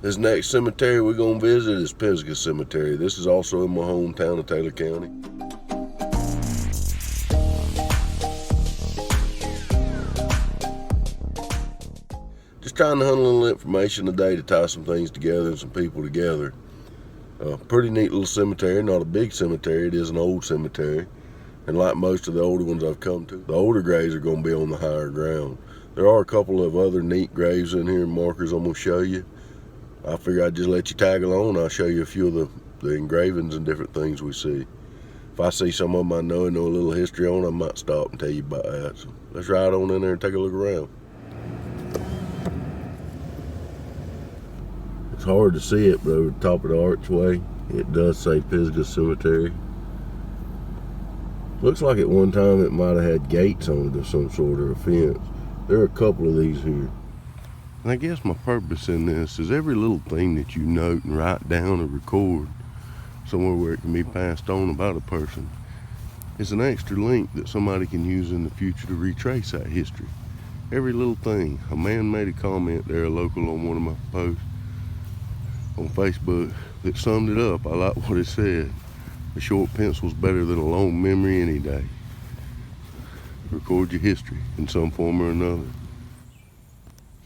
This next cemetery we're going to visit is Pisgah Cemetery. This is also in my hometown of Taylor County. Just trying to hunt a little information today to tie some things together and some people together. Pretty neat little cemetery, not a big cemetery, it is an old cemetery. And like most of the older ones I've come to, the older graves are going to be on the higher ground. There are a couple of other neat graves in here and markers I'm going to show you. I figure I'd just let you tag along. I'll show you a few of the engravings and different things we see. If I see some of them I know and know a little history on, I might stop and tell you about that. So let's ride on in there and take a look around. It's hard to see it, but over the top of the archway, it does say Pisgah Cemetery. Looks like at one time it might have had gates on it of some sort of a fence. There are a couple of these here. And I guess my purpose in this is every little thing that you note and write down or record somewhere where it can be passed on about a person is an extra link that somebody can use in the future to retrace that history. Every little thing. A man made a comment there, a local, on one of my posts on Facebook that summed it up. I like what it said. A short pencil's better than a long memory any day. Record your history in some form or another.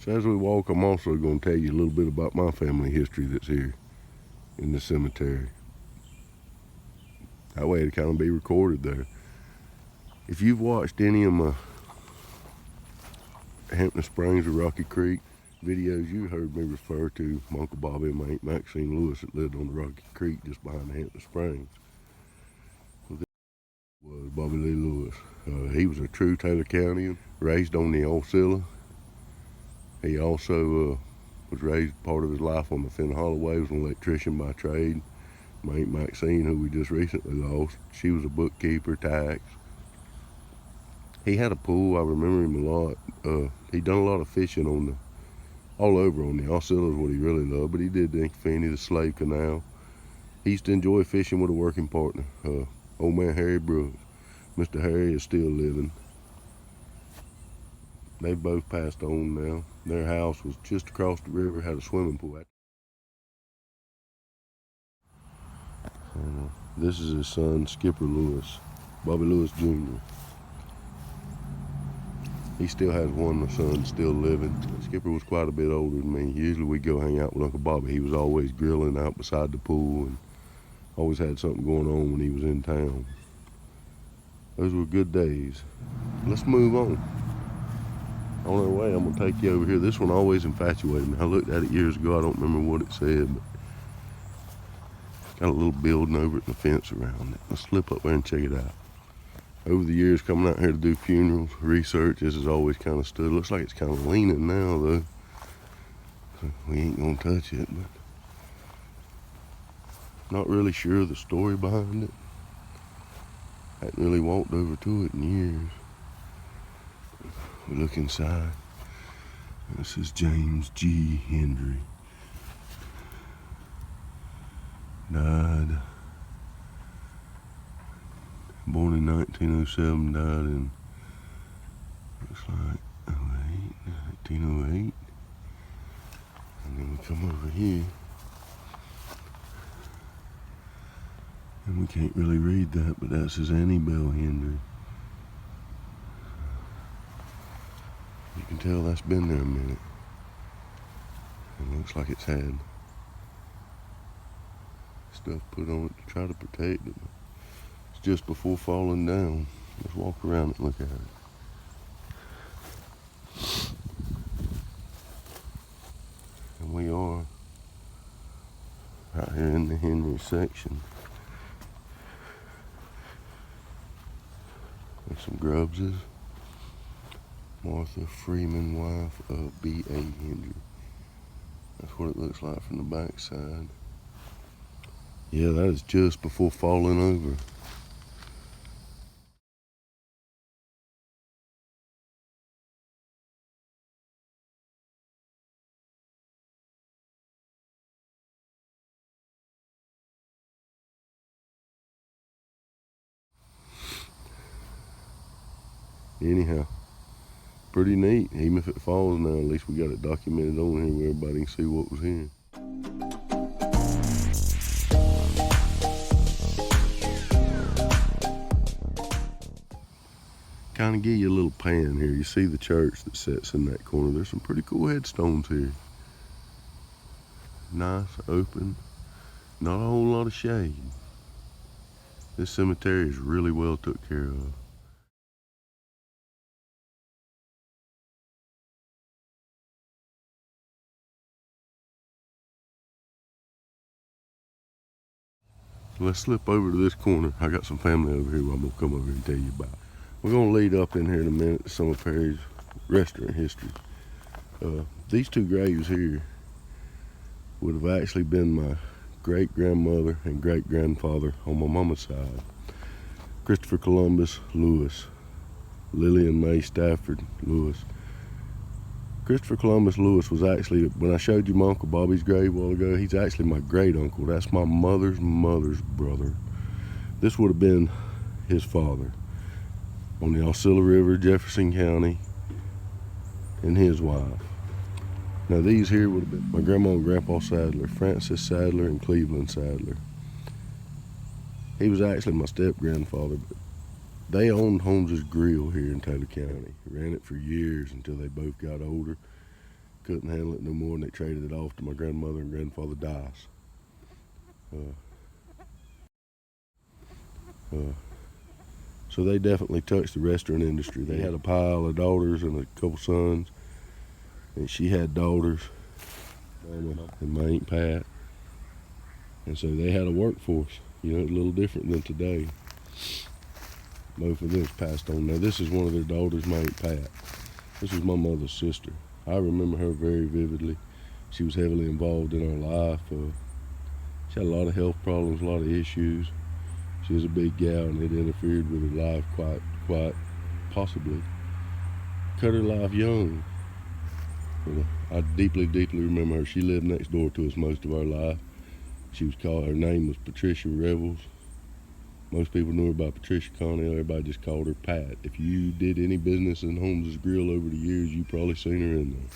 So as we walk, I'm also going to tell you a little bit about my family history that's here in the cemetery. That way it'll kind of be recorded there. If you've watched any of my Hampton Springs or Rocky Creek videos, you heard me refer to my Uncle Bobby and my Aunt Maxine Lewis that lived on the Rocky Creek just behind the Hampton Springs. Well, this was Bobby Lee Lewis. He was a true Taylor County, raised on the Osceola. He also was raised part of his life on the Finn Holloway, was an electrician by trade. My Aunt Maxine, who we just recently lost, she was a bookkeeper, tax. He had a pool, I remember him a lot. He'd done a lot of fishing all over on the Osceola is what he really loved, but he did the Infinity, the Slave Canal. He used to enjoy fishing with a working partner, old man Harry Brooks. Mr. Harry is still living. They've both passed on now. Their house was just across the river, had a swimming pool. This is his son, Skipper Lewis, Bobby Lewis Jr. He still has one son still living. Skipper was quite a bit older than me. Usually we'd go hang out with Uncle Bobby. He was always grilling out beside the pool and always had something going on when he was in town. Those were good days. Let's move on. On our way, I'm going to take you over here. This one always infatuated me. I looked at it years ago. I don't remember what it said, but it's got a little building over it and a fence around it. Let's slip up there and check it out. Over the years, coming out here to do funerals, research, this has always kind of stood. Looks like it's kind of leaning now, though. So we ain't going to touch it, but not really sure of the story behind it. Hadn't really walked over to it in years. We look inside. This is James G. Hendry. Died. Born in 1907, died in, looks like 1908. And then we come over here. And we can't really read that, but that says Annie Bell Hendry. You can tell that's been there a minute. It looks like it's had stuff put on it to try to protect it. It's just before falling down. Let's walk around and look at it. And we are right here in the Henry section. There's some Grubbses. Martha Freeman, wife of B.A. Hendry. That's what it looks like from the back side. Yeah, that is just before falling over. Anyhow, pretty neat. Even if it falls now, at least we got it documented on here where everybody can see what was here. Kind of give you a little pan here. You see the church that sits in that corner. There's some pretty cool headstones here. Nice, open, not a whole lot of shade. This cemetery is really well took care of. Let's slip over to this corner. I got some family over here I'm gonna come over and tell you about. We're gonna lead up in here in a minute to some of Perry's restaurant history. These two graves here would have actually been my great-grandmother and great-grandfather on my mama's side. Christopher Columbus Lewis, Lillian May Stafford Lewis. Christopher Columbus Lewis was actually, when I showed you my Uncle Bobby's grave a while ago, he's actually my great uncle. That's my mother's brother. This would have been his father on the Osceola River, Jefferson County, and his wife. Now these here would have been my grandma and grandpa Sadler, Francis Sadler and Cleveland Sadler. He was actually my step-grandfather, but they owned Holmes's Grill here in Taylor County. Ran it for years until they both got older. Couldn't handle it no more, and they traded it off to my grandmother and grandfather Dice. So they definitely touched the restaurant industry. They had a pile of daughters and a couple sons, and she had daughters, and my Aunt Pat. And so they had a workforce, a little different than today. Both of them passed on. Now this is one of their daughters, my Aunt Pat. This is my mother's sister. I remember her very vividly. She was heavily involved in our life. She had a lot of health problems, a lot of issues. She was a big gal, and it interfered with her life quite possibly. Cut her life young. I deeply remember her. She lived next door to us most of our life. Her name was Patricia Revels. Most people knew her by Patricia Connell. Everybody just called her Pat. If you did any business in Holmes's Grill over the years, you probably seen her in there.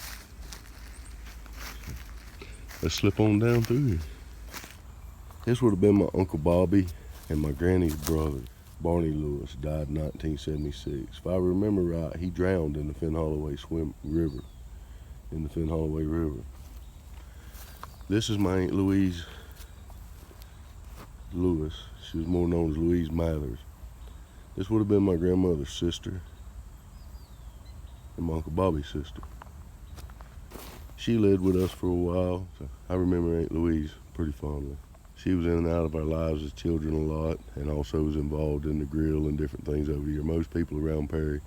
Let's slip on down through here. This would have been my Uncle Bobby and my granny's brother, Barney Lewis, died in 1976. If I remember right, he drowned in the Finn Holloway River. This is my Aunt Louise Lewis. She was more known as Louise Mathers. This would have been my grandmother's sister and my Uncle Bobby's sister. She lived with us for a while, so I remember Aunt Louise pretty fondly. She was in and out of our lives as children a lot, and also was involved in the grill and different things over the year. Most people around Perry,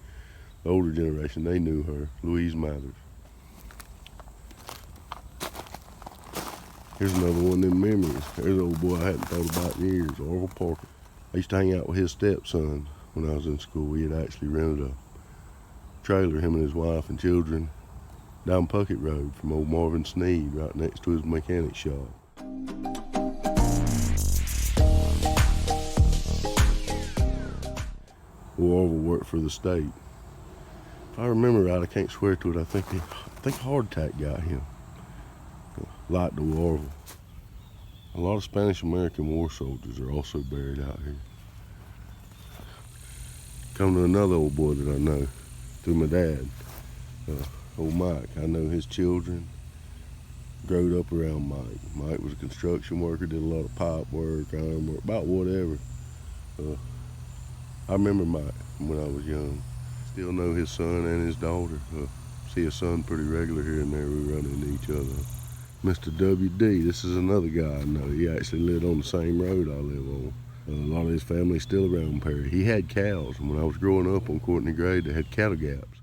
the older generation, they knew her, Louise Mathers. Here's another one of them memories. There's an old boy I hadn't thought about in years, Orville Parker. I used to hang out with his stepson when I was in school. He had actually rented a trailer, him and his wife and children, down Puckett Road from old Marvin Sneed, right next to his mechanic shop. Orville worked for the state. If I remember right, I can't swear to it, I think a heart attack got him. Light to Orville. A lot of Spanish-American war soldiers are also buried out here. Come to another old boy that I know through my dad, old Mike. I know his children. Growed up around Mike. Mike was a construction worker, did a lot of pipe work, iron work, about whatever. I remember Mike when I was young. Still know his son and his daughter. See his son pretty regular here and there. We run into each other. Mr. W.D., this is another guy I know. He actually lived on the same road I live on. A lot of his family's still around Perry. He had cows, and when I was growing up on Courtney Grade, they had cattle gaps.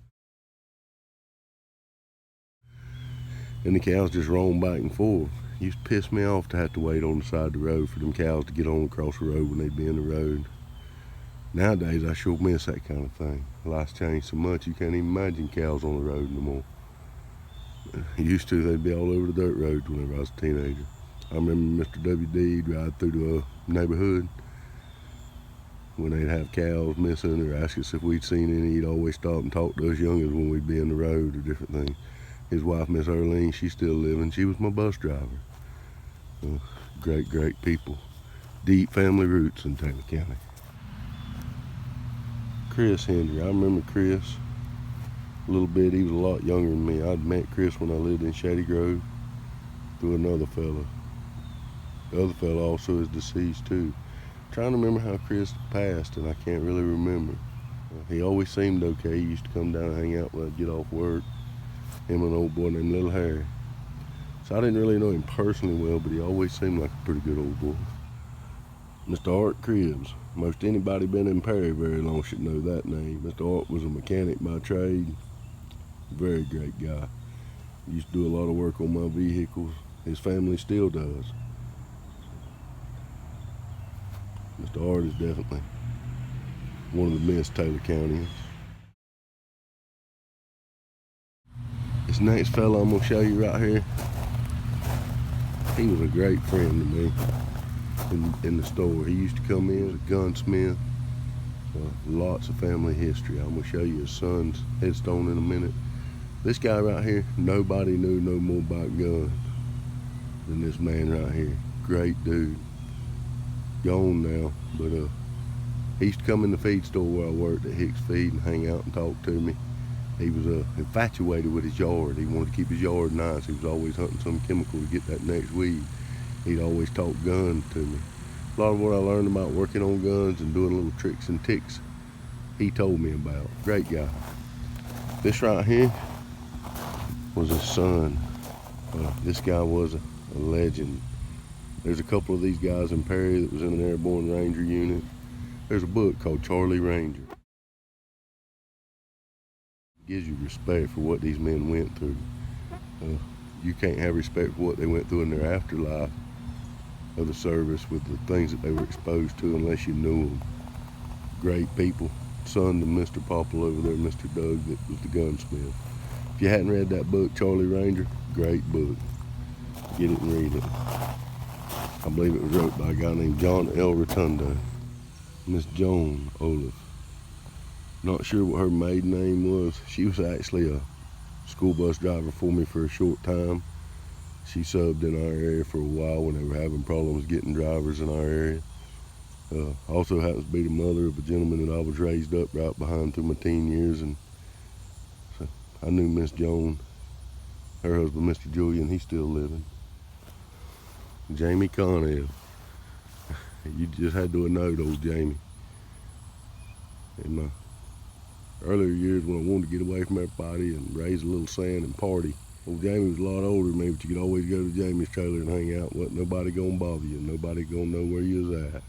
And the cows just roamed back and forth. It used to piss me off to have to wait on the side of the road for them cows to get on across the road when they'd be in the road. Nowadays, I sure miss that kind of thing. Life's changed so much, you can't even imagine cows on the road no more. Used to, they'd be all over the dirt roads whenever I was a teenager. I remember Mr. W.D. ride through the neighborhood when they'd have cows missing or ask us if we'd seen any. He'd always stop and talk to us youngins when we'd be in the road or different things. His wife, Miss Earlene, she's still living. She was my bus driver. Great people. Deep family roots in Taylor County. Chris Hendry. I remember Chris a little bit. He was a lot younger than me. I'd met Chris when I lived in Shady Grove through another fella. The other fella also is deceased too. I'm trying to remember how Chris passed, and I can't really remember. He always seemed okay. He used to come down and hang out when I'd get off work. Him and an old boy named Little Harry. So I didn't really know him personally well, but he always seemed like a pretty good old boy. Mr. Art Cribbs. Most anybody been in Perry very long should know that name. Mr. Art was a mechanic by trade. Very great guy. He used to do a lot of work on my vehicles. His family still does. Mr. Art is definitely one of the best Taylor Countyans. This next fella I'm gonna show you right here, he was a great friend to me in the store. He used to come in as a gunsmith. Lots of family history. I'm gonna show you his son's headstone in a minute. This guy right here, nobody knew no more about guns than this man right here. Great dude. Gone now, but he used to come in the feed store where I worked at Hicks Feed and hang out and talk to me. He was infatuated with his yard. He wanted to keep his yard nice. He was always hunting some chemical to get that next weed. He'd always talk guns to me. A lot of what I learned about working on guns and doing little tricks and ticks, he told me about. Great guy. This right here was his son. This guy was a legend. There's a couple of these guys in Perry that was in an airborne ranger unit. There's a book called Charlie Ranger. It gives you respect for what these men went through. You can't have respect for what they went through in their afterlife of the service with the things that they were exposed to unless you knew them. Great people. Son to Mr. Popple over there, Mr. Doug, that was the gunsmith. If you hadn't read that book, Charlie Ranger, great book. Get it and read it. I believe it was wrote by a guy named John L. Rotundo. Miss Joan Olaf. Not sure what her maiden name was. She was actually a school bus driver for me for a short time. She subbed in our area for a while when they were having problems getting drivers in our area. Also happens to be the mother of a gentleman that I was raised up right behind through my teen years, and so I knew Miss Joan. Her husband, Mr. Julian, he's still living. Jamie Connell. You just had to know old Jamie. In my earlier years when I wanted to get away from everybody and raise a little sand and party, old Jamie was a lot older than me, but you could always go to Jamie's trailer and hang out. Wasn't nobody gonna bother you. Nobody gonna know where you was at.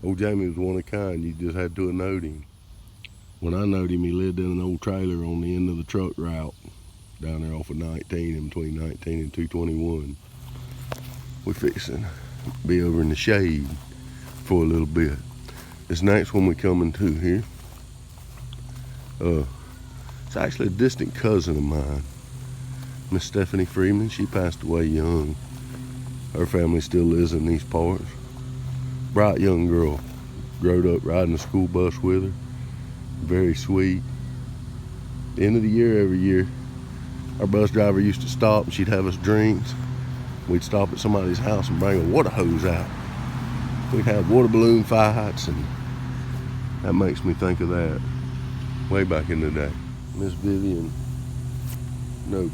Old Jamie was one of a kind. You just had to have known him. When I knowed him, he lived in an old trailer on the end of the truck route down there off of 19 in between 19 and 221. We're fixing to be over in the shade for a little bit. This next one we're coming to here, it's actually a distant cousin of mine, Miss Stephanie Freeman. She passed away young. Her family still lives in these parts. Bright young girl, growed up riding a school bus with her. Very sweet. At the end of the year, every year, our bus driver used to stop and she'd have us drinks. We'd stop at somebody's house and bring a water hose out. We'd have water balloon fights, and that makes me think of that way back in the day. Miss Vivian Nobles.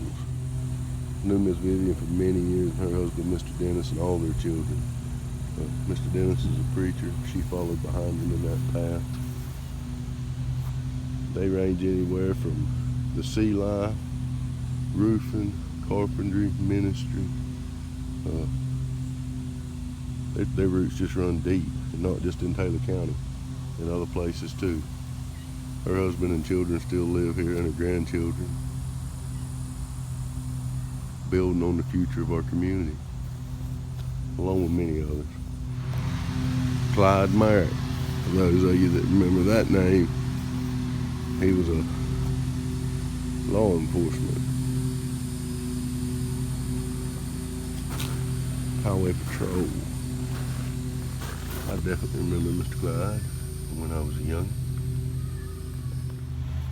Knew Miss Vivian for many years, and her husband, Mr. Dennis, and all their children. Mr. Dennis is a preacher. She followed behind him in that path. They range anywhere from the sea life, roofing, carpentry, ministry. Their roots just run deep, and not just in Taylor County, in other places too. Her husband and children still live here, and her grandchildren, building on the future of our community, along with many others. Clyde Merritt, for those of you that remember that name, he was a law enforcement highway patrol. I definitely remember Mr. Clyde when I was young.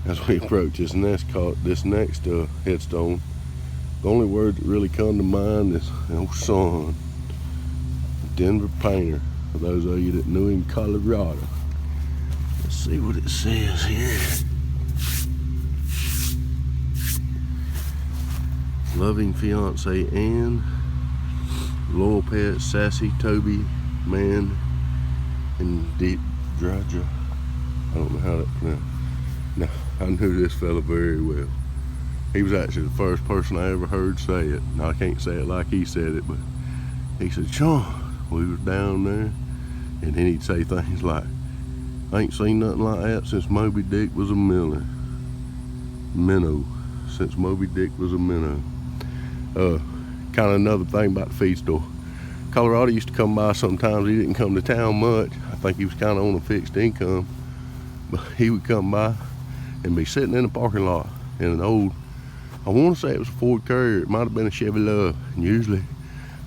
As we approach this next headstone, the only word that really come to mind is old son, Denver painter. For those of you that knew him, Colorado. Let's see what it says here. Loving fiance Ann, loyal pet Sassy, Toby, Man, and Deep Draja. I don't know how that pronounced. No, I knew this fella very well. He was actually the first person I ever heard say it. Now I can't say it like he said it, but he said, Sean, we was down there, and then he'd say things like, I ain't seen nothing like that since Moby Dick was a minnow. Since Moby Dick was a minnow. Kind of another thing about the feed store. Colorado used to come by sometimes. He didn't come to town much. I think he was kind of on a fixed income. But he would come by and be sitting in the parking lot in an old, I want to say it was a Ford Courier. It might have been a Chevy Love. And usually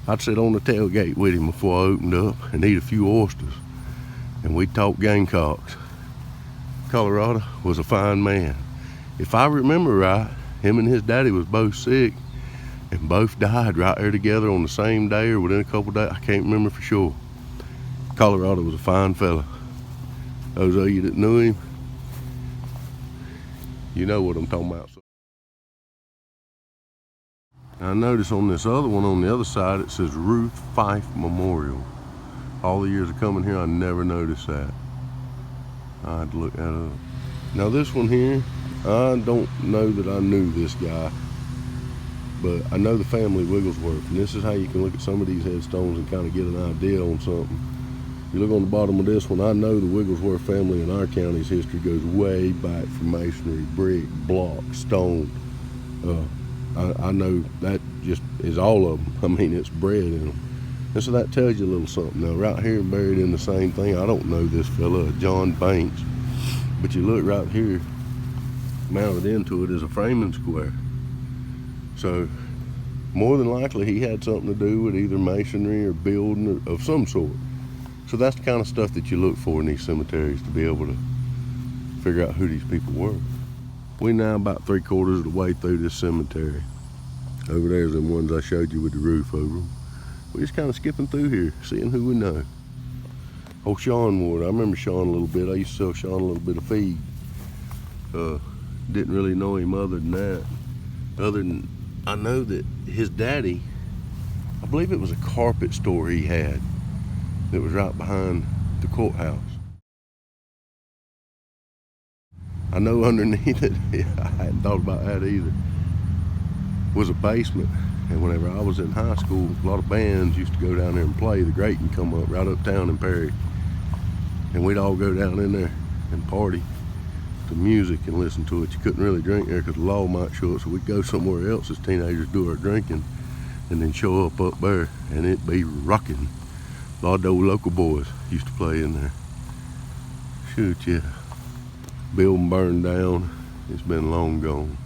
I'd sit on the tailgate with him before I opened up and eat a few oysters. And we'd talk gamecocks. Colorado was a fine man. If I remember right, him and his daddy was both sick and both died right there together on the same day or within a couple of days. I can't remember for sure. Colorado was a fine fella. Those of you that knew him, you know what I'm talking about. I noticed on this other one on the other side it says Ruth Fife Memorial. All the years of coming here I never noticed that. I had to look that up. Now this one here, I don't know that I knew this guy, but I know the family Wigglesworth, and this is how you can look at some of these headstones and kind of get an idea on something. You look on the bottom of this one, I know the Wigglesworth family in our county's history goes way back from masonry, brick, block, stone. I know that just is all of them. I mean, it's bred in them. And so that tells you a little something. Now right here buried in the same thing, I don't know this fella, John Banks, but you look right here, mounted into it is a framing square. So more than likely he had something to do with either masonry or building of some sort. So that's the kind of stuff that you look for in these cemeteries, to be able to figure out who these people were. We're now about 3/4 of the way through this cemetery. Over there's them ones I showed you with the roof over them. We're just kind of skipping through here, seeing who we know. Old Sean Ward, I remember Sean a little bit. I used to sell Sean a little bit of feed. Didn't really know him other than that. Other than, I know that his daddy, I believe it was a carpet store he had that was right behind the courthouse. I know underneath it, I hadn't thought about that either, was a basement. And whenever I was in high school, a lot of bands used to go down there and play. The Grating come up right uptown in Perry. And we'd all go down in there and party to music and listen to it. You couldn't really drink there because the law might show up, so we'd go somewhere else as teenagers, do our drinking, and then show up there, and it'd be rocking. A lot of those local boys used to play in there. Shoot, yeah. Building burned down. It's been long gone.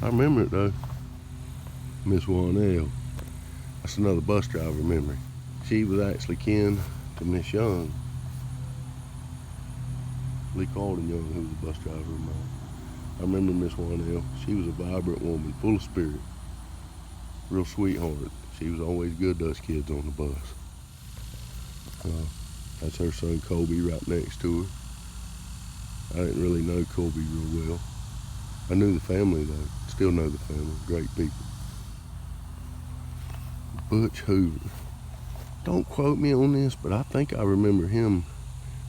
I remember it though. Miss Warnell. That's another bus driver memory. She was actually kin to Miss Young. Lee Calden Young, who was a bus driver of mine. I remember Miss Warnell. She was a vibrant woman, full of spirit. Real sweetheart. She was always good to us kids on the bus. That's her son Colby right next to her. I didn't really know Colby real well. I knew the family though. Still know the family. Great people. Butch Hoover. Don't quote me on this, but I think I remember him.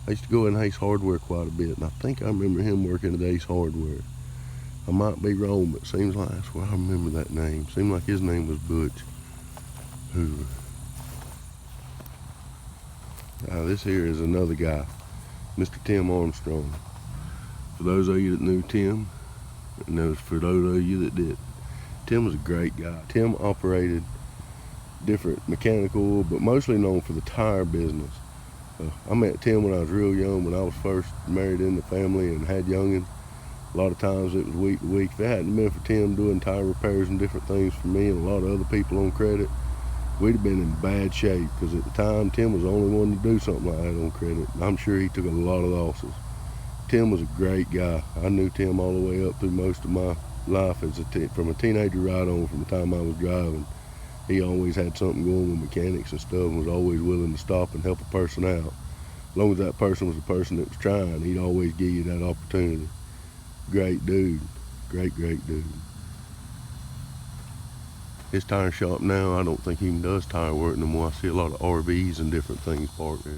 I used to go in Ace Hardware quite a bit, and I think I remember him working at Ace Hardware. I might be wrong, but it seems like that's where I remember that name. Seemed like his name was Butch Hoover. This here is another guy, Mr. Tim Armstrong. For those of you that knew Tim, and for those of you that did, Tim was a great guy. Tim operated different mechanical, but mostly known for the tire business. I met Tim when I was real young, when I was first married in the family and had youngins. A lot of times it was week to week. If it hadn't been for Tim doing tire repairs and different things for me and a lot of other people on credit, we'd have been in bad shape, because at the time Tim was the only one to do something like that on credit. I'm sure he took a lot of losses. Tim was a great guy. I knew Tim all the way up through most of my life as from a teenager right on, from the time I was driving. He always had something going with mechanics and stuff and was always willing to stop and help a person out. As long as that person was the person that was trying, he'd always give you that opportunity. Great dude. Great dude. His tire shop now, I don't think he even does tire work no more. I see a lot of RVs and different things parked there.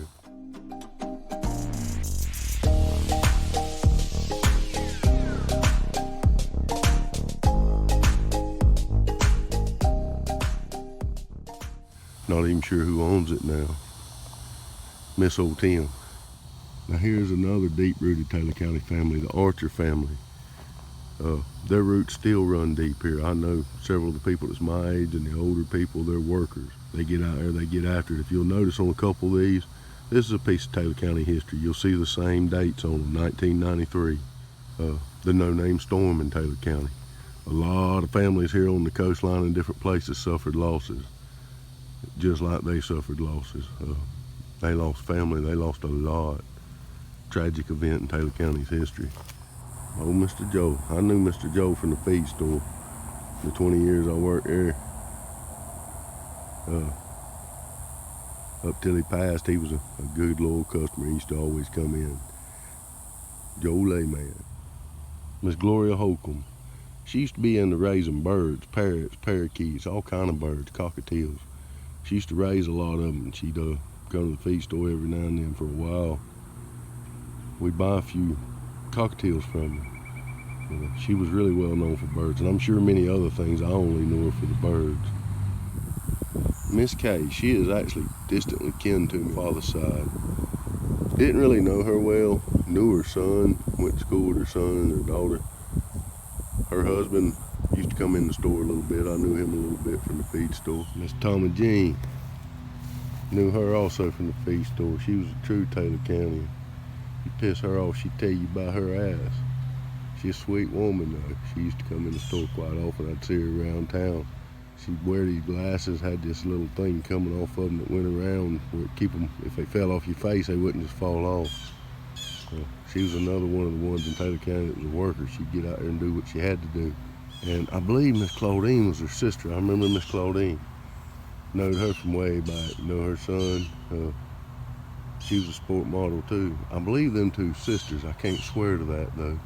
Not even sure who owns it now. Miss Old Tim. Now here's another deep-rooted Taylor County family, the Archer family. Their roots still run deep here. I know several of the people that's my age and the older people, they're workers. They get out there, they get after it. If you'll notice on a couple of these, this is a piece of Taylor County history. You'll see the same dates on them, 1993. The no-name storm in Taylor County. A lot of families here on the coastline in different places suffered losses, just like they suffered losses. They lost family, they lost a lot. Tragic event in Taylor County's history. Oh, Mr. Joe. I knew Mr. Joe from the feed store. The 20 years I worked there. Up till he passed, he was a good, loyal customer. He used to always come in. Joe Layman. Miss Gloria Holcomb. She used to be into raising birds, parrots, parakeets, all kind of birds, cockatiels. She used to raise a lot of them. She'd come to the feed store every now and then for a while. We'd buy a few cockatiels from her. She was really well known for birds, and I'm sure many other things. I only know her for the birds. Miss Kay, she is actually distantly kin to my father's side. Didn't really know her well, knew her son, went to school with her son and her daughter. Her husband used to come in the store a little bit. I knew him a little bit from the feed store. Miss Tommy Jean, knew her also from the feed store. She was a true Taylor County. You piss her off, she'd tell you about her ass. She's a sweet woman though. She used to come in the store quite often. I'd see her around town. She'd wear these glasses, had this little thing coming off of them that went around where it keep them, if they fell off your face, they wouldn't just fall off. She was another one of the ones in Taylor County that was a worker. She'd get out there and do what she had to do. And I believe Miss Claudine was her sister. I remember Miss Claudine. Knowed her from way back. Know her son. She was a sport model too. I believe them two sisters. I can't swear to that though.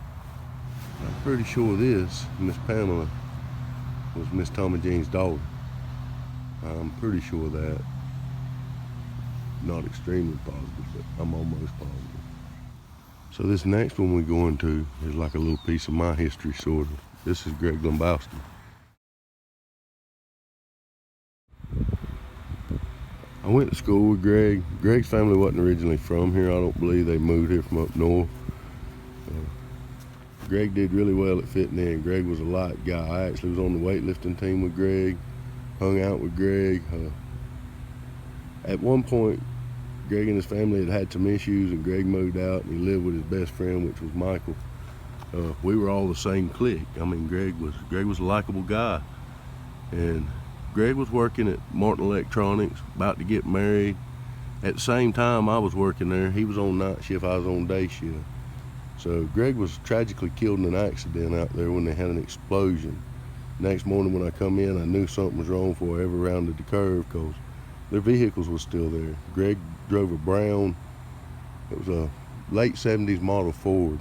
I'm pretty sure this, Miss Pamela, was Miss Tommy Jean's daughter. I'm pretty sure of that. Not extremely positive, but I'm almost positive. So this next one we're going to is like a little piece of my history, sort of. This is Greg Lombowski. I went to school with Greg. Greg's family wasn't originally from here. I don't believe they moved here from up north. Greg did really well at fitting in. Greg was a light guy. I actually was on the weightlifting team with Greg, hung out with Greg. At one point, Greg and his family had some issues, and Greg moved out and he lived with his best friend, which was Michael. We were all the same clique. I mean, Greg was a likable guy. And Greg was working at Martin Electronics, about to get married. At the same time I was working there, he was on night shift, I was on day shift. So Greg was tragically killed in an accident out there when they had an explosion. Next morning when I come in, I knew something was wrong before I ever rounded the curve because their vehicles were still there. Greg drove a brown, it was a late 70s model Ford.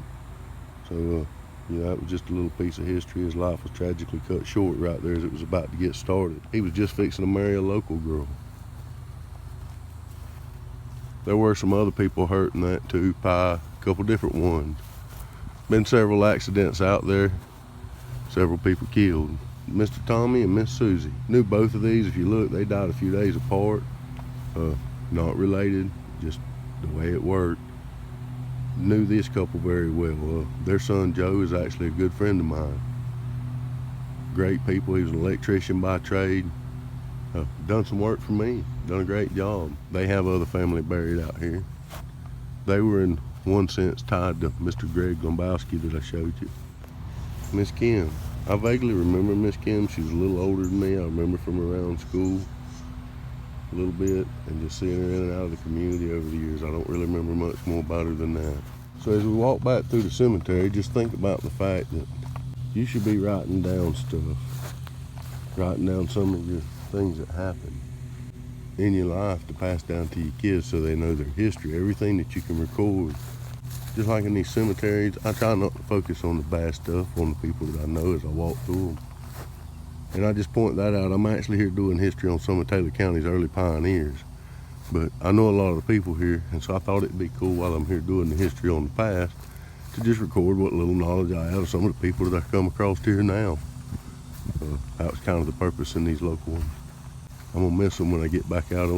So, that was just a little piece of history. His life was tragically cut short right there as it was about to get started. He was just fixing to marry a local girl. There were some other people hurt in that too, a couple different ones. Been several accidents out there, several people killed. Mr. Tommy and Miss Susie. Knew both of these. If you look, they died a few days apart. Not related, just the way it worked. Knew this couple very well. Their son Joe is actually a good friend of mine. Great people. He was an electrician by trade. Done some work for me. Done a great job. They have other family buried out here. They were in one sense tied to Mr. Greg Lombowski that I showed you. Miss Kim. I vaguely remember Miss Kim. She was a little older than me. I remember from around school a little bit and just seeing her in and out of the community over the years. I don't really remember much more about her than that. So as we walk back through the cemetery, just think about the fact that you should be writing down stuff. Writing down some of your things that happened. in your life to pass down to your kids so they know their history, everything that you can record. Just like in these cemeteries, I try not to focus on the bad stuff, on the people that I know as I walk through them. And I just point that out. I'm actually here doing history on some of Taylor County's early pioneers. But I know a lot of the people here, and so I thought it'd be cool while I'm here doing the history on the past to just record what little knowledge I have of some of the people that I come across here now. That was kind of the purpose in these local ones. I'm gonna miss them when I get back out on